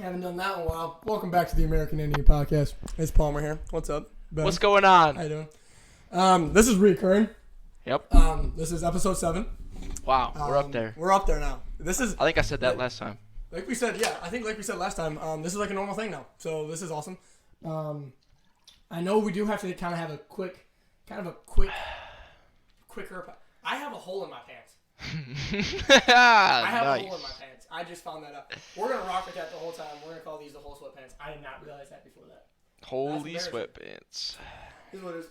Haven't done that in a while. Welcome back to the American Indian Podcast. It's Palmer here. What's up, Ben? What's going on? How you doing? This is recurring. Yep. This is episode 7. Wow, we're up there. We're up there now. This is I think I said that last time. like we said. Yeah, I think like we said last time. This is like a normal thing now. So this is awesome. I know we do have to kind of have a quicker. I have a hole in my pants. I have a hole in my pants. I just found that out. We're gonna rock with that the whole time. We're gonna call these the whole sweatpants. I did not realize that before that. Holy sweatpants. This is what it is.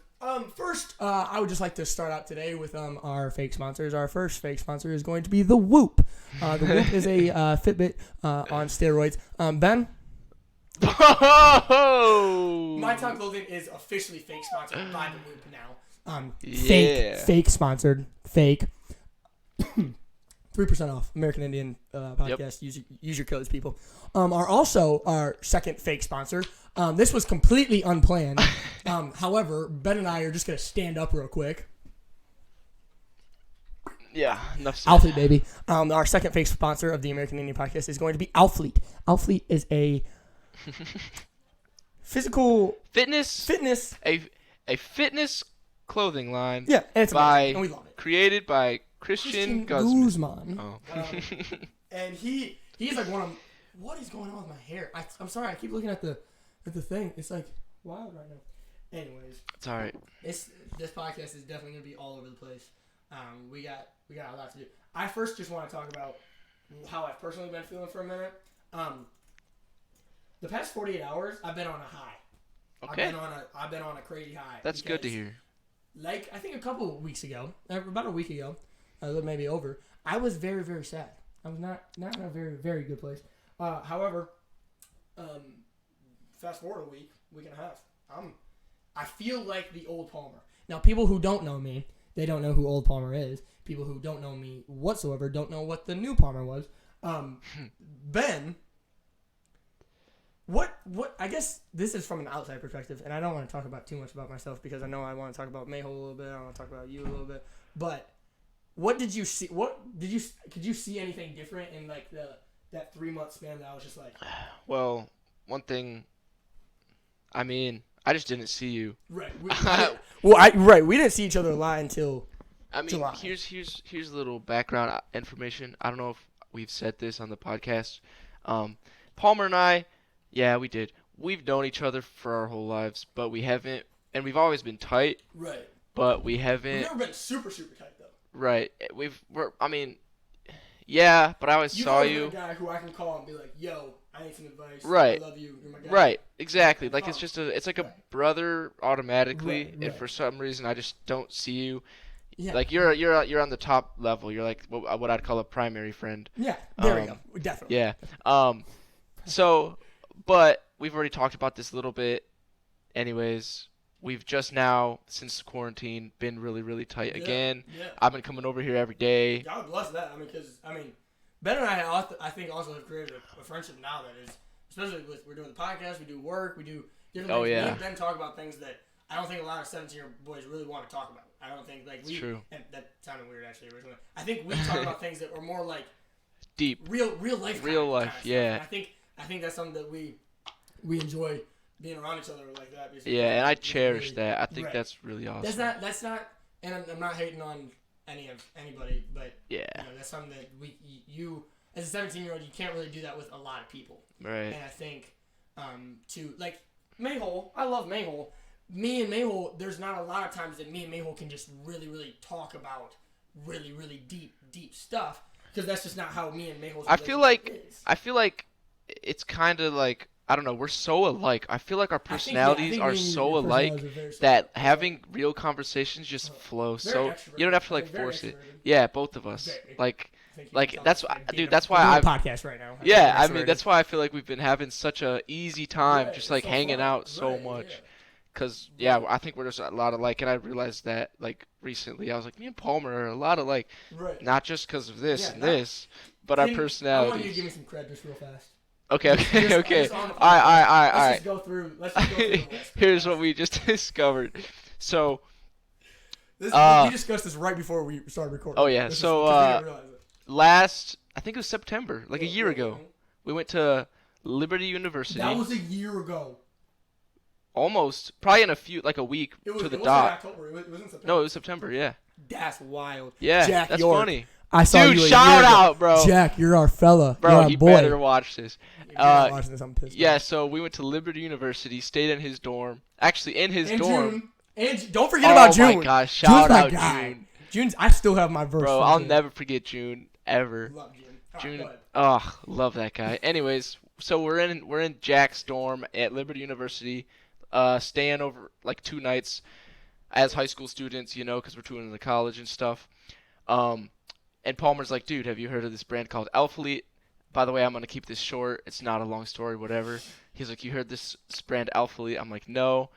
First, I would just like to start out today with our fake sponsors. Our first fake sponsor is going to be the Whoop. The Whoop is a Fitbit on steroids. Ben? My Time Clothing is officially fake sponsored by the Whoop now. Fake sponsored. Fake. 3% off. American Indian podcast. Yep. Use your codes, people. Are also our second fake sponsor. This was completely unplanned. However, Ben and I are just going to stand up real quick. Yeah, enough said. Alfleet, baby. Our second fake sponsor of the American Indian Podcast is going to be Alfleet. Alfleet is a physical fitness, a fitness clothing line. Yeah, and it's amazing, and we love it. Created by Christian Guzman. Oh. And he's like one of them. What is going on with my hair? I'm sorry, I keep looking at the thing. It's like wild right now. Anyways, it's all right. This podcast is definitely gonna be all over the place. We got a lot to do. I first just want to talk about how I've personally been feeling for a minute. The past 48 hours, I've been on a high. Okay. I've been on a crazy high. That's good to hear. Like I think a couple of weeks ago, about a week ago, maybe over, I was very, very sad. I was not in a very, very good place. However, fast forward a week and a half, I feel like the old Palmer. Now, people who don't know me, they don't know who old Palmer is. People who don't know me whatsoever don't know what the new Palmer was. Ben, what? I guess this is from an outside perspective, and I don't want to talk about too much about myself because I know I want to talk about Mayhole a little bit. I want to talk about you a little bit. But what did you see? Could you see anything different in like that 3-month span that I was just like? Well, one thing. I mean, I just didn't see you. Right. We didn't see each other live until. I mean, July. here's a little background information. I don't know if we've said this on the podcast. Palmer and I, yeah, we did. We've known each other for our whole lives, but we haven't, and we've always been tight. Right. But we haven't. We've never been super, super tight though. Right. Yeah, but I always saw you. You're the guy who I can call and be like, "Yo, I need some advice. Right. I love you. You're my guy." Right. Exactly. Like it's like a brother automatically, Right. and for some reason I just don't see you. Yeah. Like you're on the top level. You're like what I'd call a primary friend. Yeah. There we go. Definitely. Yeah. So, but we've already talked about this a little bit. Anyways, we've just now since quarantine been really, really tight again. Yeah. I've been coming over here every day. God bless that. Because Ben and I think also have created a friendship now that is, especially with we're doing the podcast, we do work, we do different things. Yeah. Me and Ben talk about things that I don't think a lot of 17-year-old boys really want to talk about. I don't think like we. True. And that sounded weird actually originally. I think we talk about things that are more like Deep. real life. Real life. Kind of Yeah. Stuff. I think that's something that we enjoy being around each other like that. Basically. Yeah, and I cherish really, that. I think right. that's really awesome. That's not, and I'm not hating on anybody, but yeah, that's something that you as a 17-year-old, you can't really do that with a lot of people. Right. And I think to like Mayhole, I love Mayhole. Me and Mayhole, there's not a lot of times that me and Mayhole can just really, really talk about really, really deep stuff because that's just not how me and Mayhole's I feel like is. It's kind of like I don't know. We're so alike. I feel like our personalities are so alike that having real conversations just flow. So you don't have to like force it. Yeah, both of us. Like that's dude. That's why I podcast right now. Yeah, I mean that's why I feel like we've been having such a easy time, just like hanging out so much. Cause I think we're just a lot alike, and I realized that like recently. I was like, me and Palmer are a lot alike, not just because of this and this, but our personalities. I want you to give me some credit just real fast. Okay. All right. Let's just go through the list. Here's what we just discovered. So, we discussed this right before we started recording. Oh yeah. So I think it was September, like a year ago. We went to Liberty University. That was a year ago. Almost, probably in a week It was, to the it wasn't dot. October. It was in September. No, it was September. Yeah. That's wild. Yeah, Jack that's York. funny. I saw Dude, you a shout year ago. out, bro. Jack, you're our fella. Bro, you're our he boy. better watch this. If you're not watching this, I'm pissed. Yeah, so we went to Liberty University, stayed in his dorm. Actually, in his And dorm. June. And don't forget about June. Oh my gosh, June's shout my out guy. June. June's. I still have my verse. Bro, from I'll June. never forget June ever. Love June. All right, June, go ahead. oh, love that guy. Anyways, so we're in Jack's dorm at Liberty University, staying over like 2 nights as high school students, you know, because we're touring into college and stuff. And Palmer's like, dude, have you heard of this brand called Alphalete? By the way, I'm gonna keep this short. It's not a long story, whatever. He's like, you heard this brand Alphalete? I'm like, no.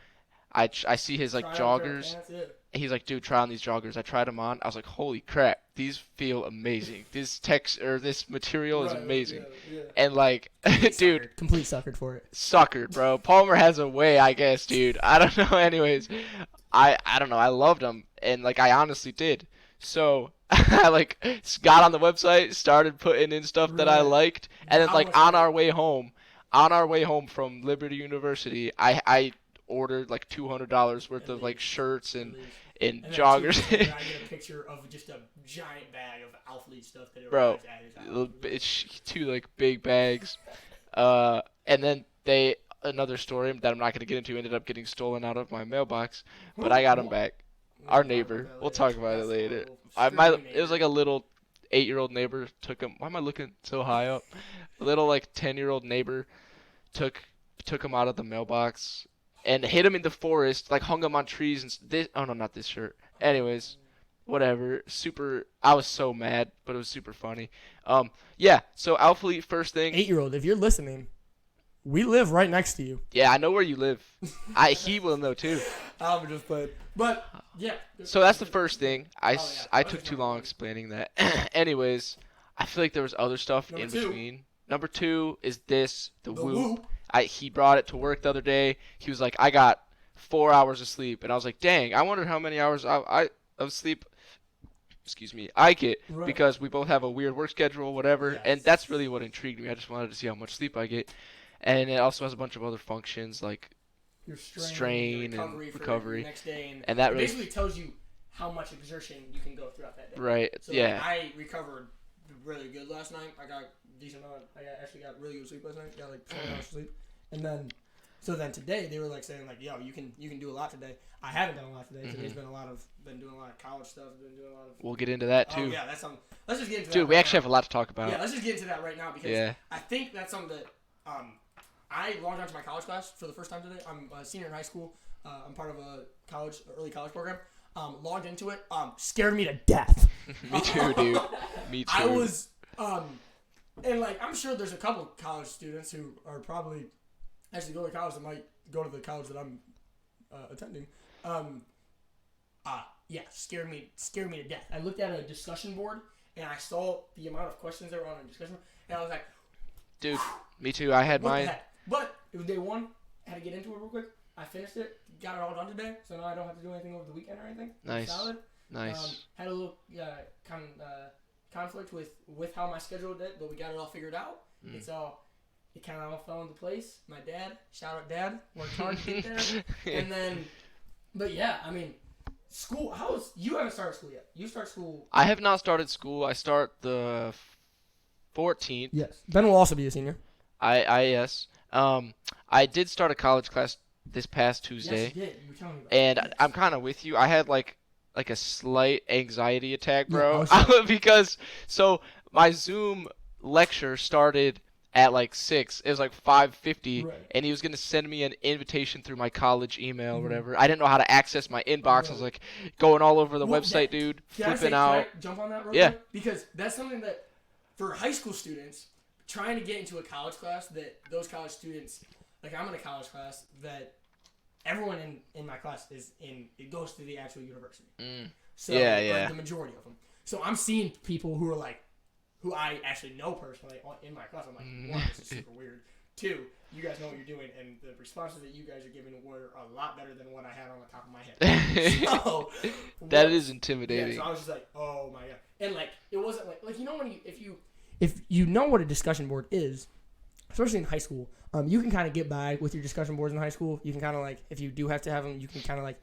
I see his like Try out a pair of joggers. pants, yeah. He's like, dude, try on these joggers. I tried them on. I was like, holy crap, these feel amazing. This material is Right, amazing. yeah. And like, dude, Complete suckered for it. suckered, bro. Palmer has a way, I guess, dude. I don't know. Anyways, I don't know. I loved them, and like I honestly did. So I like got on the website, started putting in stuff that I Right. liked, and then How like much on was our it? way home from Liberty University, I ordered like $200 worth of like shirts and And then joggers. I get a picture of just a giant bag of Alphalete stuff that Bro, arrives at his house. it's 2 like big bags, and then another story that I'm not gonna get into ended up getting stolen out of my mailbox, but I got them back. Our neighbor, we'll talk about it later. It was like a little 8-year-old neighbor took him. Why am I looking so high up? A little like 10-year-old neighbor took him out of the mailbox and hid him in the forest, like hung him on trees and oh no, not this shirt. Anyways, whatever. I was so mad, but it was super funny. Yeah. So Alphalete, first thing. 8-year-old, if you're listening, we live right next to you. Yeah, I know where you live. He will know too. I'm just playing. But yeah. So that's the first thing. I yeah. took too long explaining that. Anyways, I feel like there was other stuff Number in 2. between. Number 2 is the The Whoop. Whoop. He brought it to work the other day. He was like, I got 4 hours of sleep, and I was like, dang, I wonder how many hours of sleep. Excuse me, I get Right. because we both have a weird work schedule, whatever, Yes. and that's really what intrigued me. I just wanted to see how much sleep I get, and it also has a bunch of other functions like Your strain your and for recovery. the next day, And that it really- basically tells you how much exertion you can go throughout that day. right, So yeah. like, I recovered really good last night. I got decent amount. Actually got really good sleep last night. Got like 7 hours of sleep, and then today they were like saying like, yo, you can do a lot today. I haven't done a lot today. Today's been doing a lot of college stuff. Been doing a lot of. We'll get into that too. Oh yeah, that's something. Let's just get into that. Dude, we right actually now. have a lot to talk about. Yeah, let's just get into that right now because Yeah. I think that's something that I logged onto my college class for the first time today. I'm a senior in high school. I'm part of a early college program. Logged into it. Scared me to death. Me too, dude. Me too. I was and like I'm sure there's a couple college students who are probably actually go to college that might go to the college that I'm attending. Yeah, scared me to death. I looked at a discussion board and I saw the amount of questions that were on a discussion board, and I was like, Dude, me too. I had what the mine. heck? But it was day one. I had to get into it real quick. I finished it, got it all done today, so now I don't have to do anything over the weekend or anything. Nice. Solid. Nice. Had a little conflict with how my schedule did, but we got it all figured out. It kind of all fell into place. My dad, shout out dad, worked hard to get there. And then, but yeah, I mean, school. You haven't started school yet? You start school. I have not started school. I start the 14th. Yes. Ben will also be a senior. Yes. I did start a college class this past Tuesday. Yes, you did. You were telling me about And it. I'm kind of with you. I had like a slight anxiety attack, bro, Yeah, because so my Zoom lecture started at like 6. It was like 5:50, Right. and he was gonna send me an invitation through my college email or whatever. I didn't know how to access my inbox. I was like going all over the Well, website, that- dude, Can I flipping out. jump on that real Yeah. quick? Because that's something that, for high school students, trying to get into a college class that those college students, like I'm in a college class that everyone in my class it goes to the actual university. So, Yeah, like, yeah. the majority of them. So I'm seeing people who I actually know personally in my class. I'm like, one, this is super weird. 2, you guys know what you're doing, and the responses that you guys are giving were a lot better than what I had on the top of my head. So, That what- is yeah, intimidating. so I was just like, oh my god, and like it wasn't like you know if you know what a discussion board is, especially in high school, you can kind of get by with your discussion boards in high school. You can kind of like, if you do have to have them, you can kind of like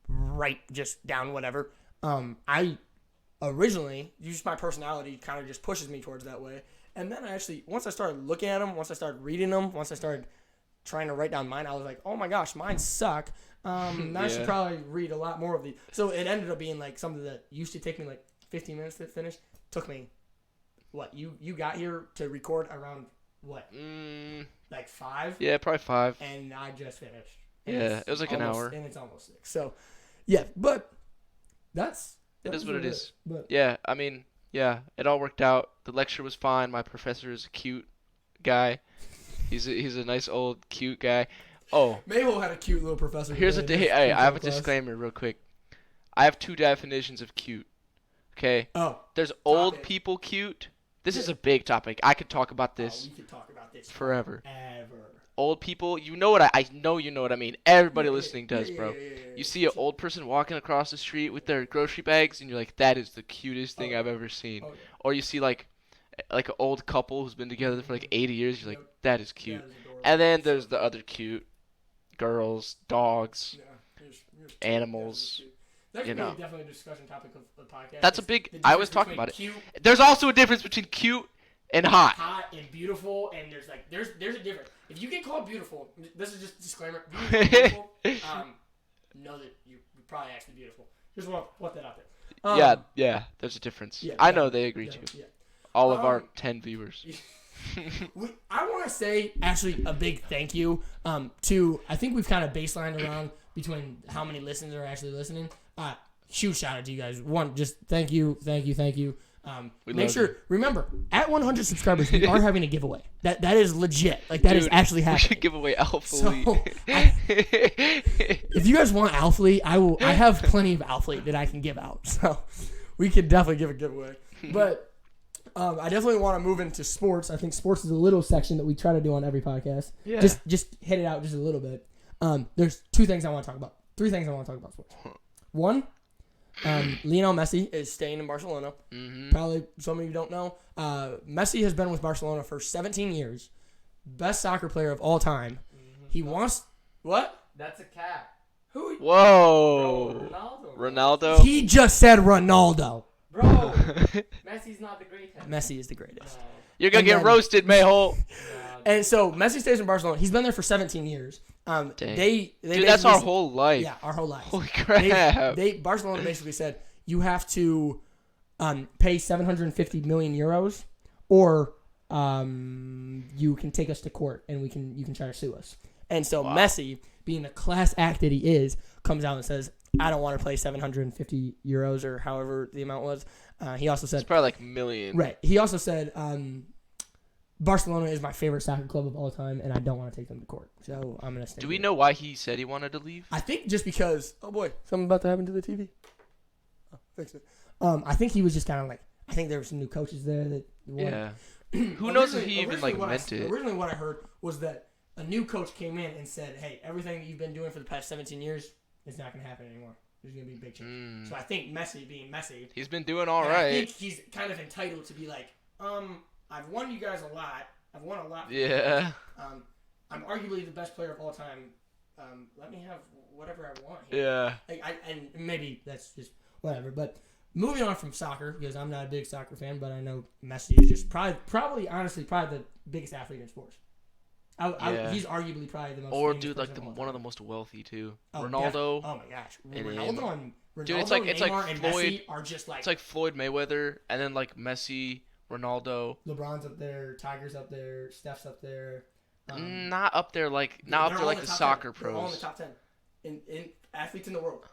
write just down whatever. I originally, just my personality kind of just pushes me towards that way. And then once I started looking at them, once I started reading them, once I started trying to write down mine, I was like, oh my gosh, mine suck. I should probably read a lot more of these. So it ended up being like something that used to take me like 15 minutes to finish. Took me, what, you got here to record around what? Like 5? Yeah, probably 5. And I just finished. Yeah, it was like an hour. And it's almost 6. So, yeah, but it is what it is. But yeah, I mean, yeah, it all worked out. The lecture was fine. My professor is a cute guy. He's a nice old cute guy. Oh, Mabel had a cute little professor. Here's a day. Hey, I have a disclaimer real quick. I have 2 definitions of cute. Okay. Oh. There's old people cute. This is a big topic. I could talk about this. We could talk about this forever. Ever. Old people, you know what I know you know what I mean. Everybody listening does, bro. You see an old person walking across the street with their grocery bags, and you're like, that is the cutest thing I've ever seen. Or you see like an old couple who's been together for like 80 years, you're like, that is cute. And then there's the other cute girls, dogs, animals. That could be definitely a discussion topic of the podcast. That's a big. I was talking about it. There's also a difference between cute and hot. Hot and beautiful, and there's a difference. If you get called beautiful, this is just a disclaimer. Beautiful, know that you're probably actually beautiful. Just want to put that out there. Yeah. There's a difference. Yeah, I know they agree too. Yeah. All of our 10 viewers. I want to say actually a big thank you to. I think we've kind of baselined around between how many listeners are actually listening. Huge shout out to you guys. One, just thank you. Make sure, remember, at 100 subscribers, we are having a giveaway. That is legit. Like, that is actually happening. We should give away Alphalete. So, if you guys want Alphalete, I have plenty of Alphalete that I can give out. So, we could definitely give a giveaway. But I definitely want to move into sports. I think sports is a little section that we try to do on every podcast. Yeah. Just hit it out just a little bit. There's 2 things I want to talk about. 3 things I want to talk about sports. One, Lionel Messi is staying in Barcelona. Mm-hmm. Probably some of you don't know. Messi has been with Barcelona for 17 years. Best soccer player of all time. Mm-hmm. He wants... What? That's a cap. Who? Whoa. Bro, Ronaldo? He just said Ronaldo. Bro, Messi's not the greatest. Messi is the greatest. No. You're going to get roasted, Mayhole. And so Messi stays in Barcelona. He's been there for 17 years. Dang. Dude, that's our whole life. Yeah, our whole life. Holy crap. Barcelona basically said you have to pay 750 million euros, or you can take us to court and you can try to sue us. And so Messi, being the class act that he is, comes out and says, I don't want to play 750 euros or however the amount was. He also said it's probably like a million. Right. He also said Barcelona is my favorite soccer club of all time, and I don't want to take them to court. So I'm going to stay. Do we know why he said he wanted to leave? I think just because, oh boy, something about to happen to the TV. Oh, fix it. I think he was just kind of like, I think there were some new coaches there that. Yeah. Who knows if he even meant it? Originally, what I heard was that a new coach came in and said, "Hey, everything that you've been doing for the past 17 years is not going to happen anymore. There's going to be a big change." So I think Messi, being Messi, he's been doing all right. I think he's kind of entitled to be like, I've won you guys a lot. I've won a lot. Yeah. I'm arguably the best player of all time. Let me have whatever I want here. Yeah. And maybe that's just whatever. But moving on from soccer, because I'm not a big soccer fan, but I know Messi is just probably the biggest athlete in sports. He's arguably probably the most. Or dude, like one of the most wealthy too. Oh, Ronaldo. Oh my gosh, Ronaldo, dude, it's like Neymar, Floyd. And Messi are just like it's like Floyd Mayweather, and then like Messi, Ronaldo. LeBron's up there, Tiger's up there, Steph's up there. Not up there like the soccer 10. pros. They're all in the top 10 in athletes in the world.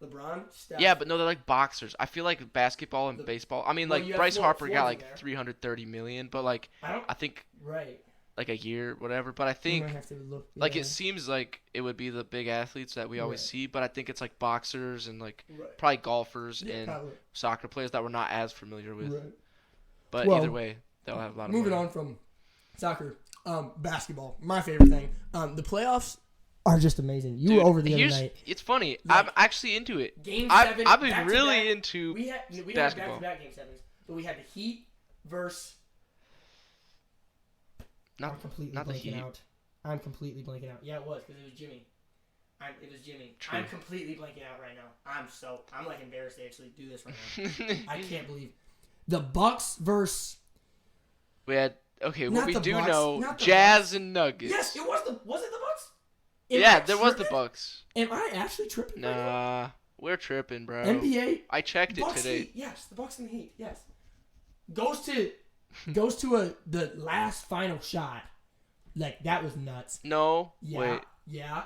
LeBron, Steph. Yeah, but no, they're like boxers. I feel like basketball and baseball. I mean, like Bryce Harper got like 330 million, but like I think like a year, whatever. But I think like it seems like it would be the big athletes that we always see, but I think it's like boxers and like probably golfers and soccer players that we're not as familiar with. Right. But either way, they'll have a lot of moving money. on from soccer, basketball, my favorite thing. The playoffs are just amazing. You were over the other night. It's funny. I'm actually into it. Game 7. I've been really into we had basketball. back-to-back Game 7s, but we had the Heat versus I'm completely not the blanking Heat. out. I'm completely blanking out. Yeah, it was because it was Jimmy. It was Jimmy. True. I'm completely blanking out right now. I'm like embarrassed to actually do this right now. I can't believe the Bucks versus. We had what Not we the do Bucks, know, not the Jazz and Nuggets. Yes, it was the Bucks. Yeah, there was the Bucks. Am I actually tripping? Right now? Nah, we're tripping, bro. NBA. I checked it Bucks today. Heat. Yes, the Bucks and the Heat. Yes. Goes to the last final shot. Like that was nuts. No, Yeah. wait. Yeah.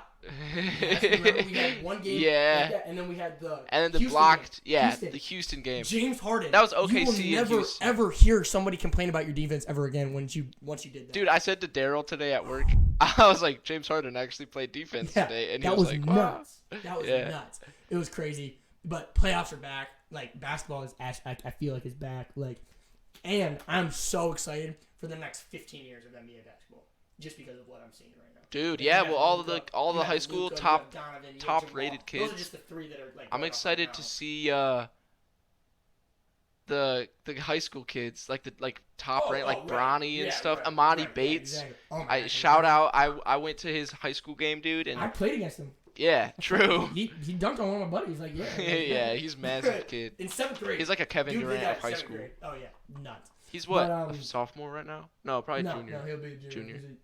Yes, remember we had one game. Yeah. Like that, and then we had the. And then the Houston blocked, game. yeah, Houston. the Houston game. James Harden. That was You OKC will and never Houston. ever hear somebody complain about your defense ever again once you did that. Dude, I said to Daryl today at work, I was like, James Harden actually played defense Yeah, today, and he that was was like, wow. nuts. That was Yeah. nuts. It was crazy. But playoffs are back. Like basketball is, I feel like, is back. Like, and I'm so excited for the next 15 years of NBA basketball, just because of what I'm seeing right now. Dude, Like, yeah, you have well, all Luka, all you the have high school Luka, you top. have Donovan, you have top-rated Jamal. Those are kids. just the three that are like. I'm going off excited right to now. see the high school kids, like the top ranked, like right. Bronny and Yeah, stuff. right, Amani right, Bates. Yeah, exactly. Oh my I God, shout out. I went to his high school game, dude, I and played against him. yeah, true. He dunked on one of my buddies. Like yeah. Yeah, he's a massive kid. In 7th grade. He's like a Kevin Dude did Durant that of in high 7th school. grade. Oh yeah, nuts. He's what? But, A sophomore right now? No, probably no, junior. No, he'll be a junior. Junior.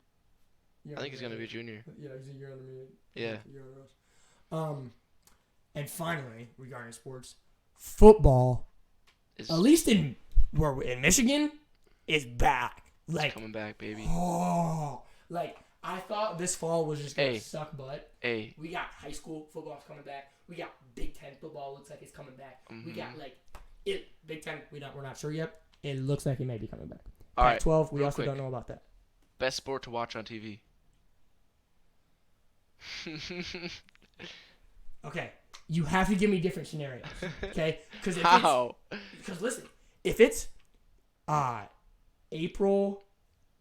I think he's gonna be a junior. Yeah, he's a year under me. Yeah. A year under us. And finally, regarding sports, football, It's at least in Michigan, is back. Like coming back, baby. oh, like I thought this fall was just gonna Hey. suck butt. Hey, We got high school football coming back. We got Big Ten football looks like it's coming back. We got Mhm. like Big Ten. We're not sure yet. It looks like it may be coming back. all right. Pac-12. We real also quick. don't know about that. Best sport to watch on TV. Okay, you have to give me different scenarios. Okay, because How? because listen, if it's April,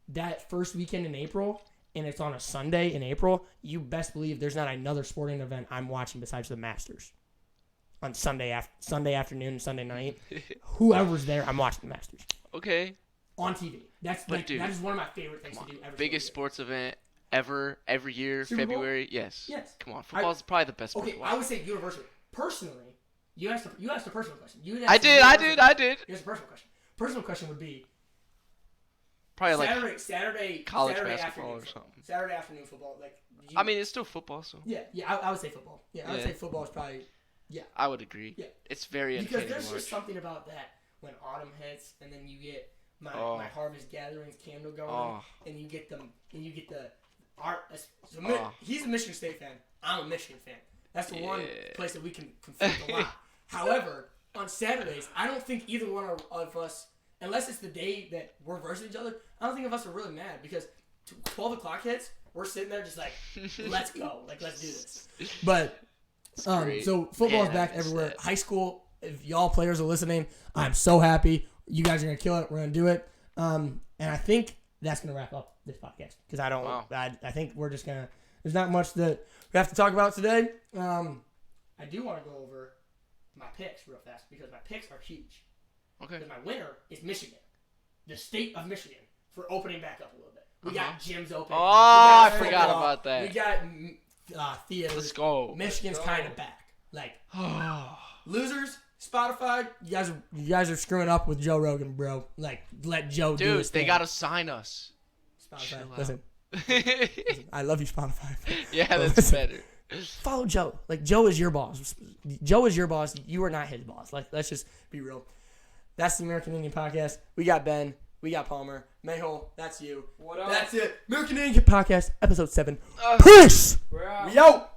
that first weekend in April, and it's on a Sunday in April, you best believe there's not another sporting event I'm watching besides the Masters. On Sunday afternoon and Sunday night, whoever's there, I'm watching the Masters Okay. on TV. That's But like dude, that is one of my favorite things Come to do. on. Every Biggest single year. sports event ever, every year, Super Bowl? February. Yes. Yes. Come on, football's probably the best sport Okay, to I watch. would say universally. Personally, you asked a personal question. I did. Here's a personal question. Personal question would be Probably like. Saturday college Saturday basketball afternoon or football. something. Saturday afternoon football. Like, I mean, it's still football, so yeah, I would say football. Yeah, I would Yeah. say football is probably I would agree. Yeah. It's very because entertaining there's to watch. just something about that when autumn hits and then you get my harvest gatherings candle going Oh. and you get the art. So Oh. He's a Michigan State fan. I'm a Michigan fan. That's the one Yeah. place that we can conflict a lot. However, on Saturdays, I don't think either one of us, unless it's the day that we're versus each other, I don't think of us are really mad because 12 o'clock hits, we're sitting there just like, let's go. Like, let's do this. But, great. so football's Man, back I miss everywhere. that. High school, if y'all players are listening, I'm so happy. You guys are going to kill it. We're going to do it. And I think that's going to wrap up this podcast because Wow. I think we're just going to, there's not much that we have to talk about today. I do want to go over my picks real fast because my picks are huge. Okay. Because my winner is Michigan, the state of Michigan, for opening back up a little bit. We got gyms open. Oh, We got I forgot football. about that. We got theater. Let's go. Michigan's kind of back. Like losers, Spotify. You guys are screwing up with Joe Rogan, bro. Like let Joe do Dude, his they thing. gotta sign us. Spotify. chill out. Listen, I love you, Spotify. Yeah, But that's listen, better. Follow Joe. Like Joe is your boss. Joe is your boss. You are not his boss. Like let's just be real. That's the American Indian Podcast. We got Ben. We got Palmer. Mayhole. That's you. What up? That's it. American Indian Podcast, episode 7. Uh, Peace. We're out. We out.